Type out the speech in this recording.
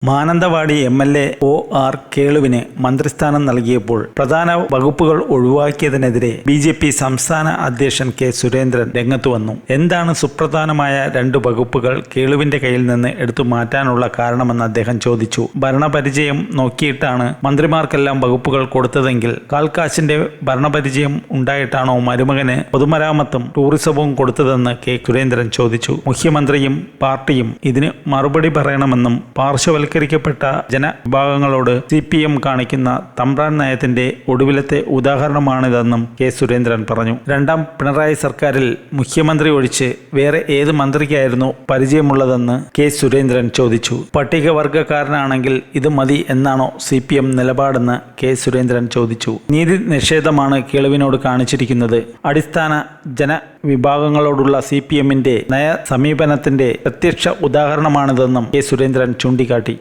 Mananthavady MLA. ഒ.ആർ. കേളുവിന് മന്ത്രിസ്ഥാനം നൽകിയപ്പോൾ പ്രധാന വകുപ്പുകൾ ഒഴിവാക്കിയതിനെതിരെ ബി.ജെ.പി. സംസ്ഥാന അധ്യക്ഷൻ കെ. സുരേന്ദ്രൻ രംഗത്തുവന്നു. എന്താണ് സുപ്രധാനമായ 2 വകുപ്പുകൾ കേളുവിന്റെ കയ്യിൽ നിന്ന് എടുത്തു മാറ്റാനുള്ള കാരണമെന്ന് അദ്ദേഹം ചോദിച്ചു. ഭരണപരിചയം നോക്കിയിട്ടാണ് മന്ത്രിമാർക്കെല്ലാം വകുപ്പുകൾ കൊടുത്തതെങ്കിൽ കാൽക്കാശിന്റെ ഭരണപരിചയം ഉണ്ടായിട്ടാണോ മരുമകന് പൊതുമരാമത്തും ടൂറിസവും കൊടുത്തതെന്ന് കെ. സുരേന്ദ്രൻ ചോദിച്ചു. മുഖ്യമന്ത്രിയും പാർട്ടിയും ഇതിന് മറുപടി പറയണമെന്നും പാർശ്വവൽക്കരിക്കപ്പെട്ട ജനവിഭാഗങ്ങളോട് CPM കാണിക്കുന്ന തമ്പ്രാൻ നയത്തിന്റെ ഒടുവിലത്തെ ഉദാഹരണമാണിതെന്നും കെ. സുരേന്ദ്രൻ പറഞ്ഞു. 2ാം പിണറായി സർക്കാരിൽ മുഖ്യമന്ത്രി ഒഴിച്ച് വേറെ ഏത് മന്ത്രിക്കായിരുന്നു പരിചയമുള്ളതെന്ന് കെ. സുരേന്ദ്രൻ ചോദിച്ചു. പട്ടികവർഗക്കാരനാണെങ്കിൽ ഇത് മതി എന്നാണോ CPM നിലപാടെന്ന് കെ. സുരേന്ദ്രൻ ചോദിച്ചു. നീതി നിഷേധമാണ് കേളുവിനോട് കാണിച്ചിരിക്കുന്നത്. അടിസ്ഥാന ജനവിഭാഗങ്ങളോടുള്ള CPMന്റെ നയ സമീപനത്തിന്റെ പ്രത്യക്ഷ ഉദാഹരണമാണിതെന്നും കെ. സുരേന്ദ്രൻ ചൂണ്ടിക്കാട്ടി.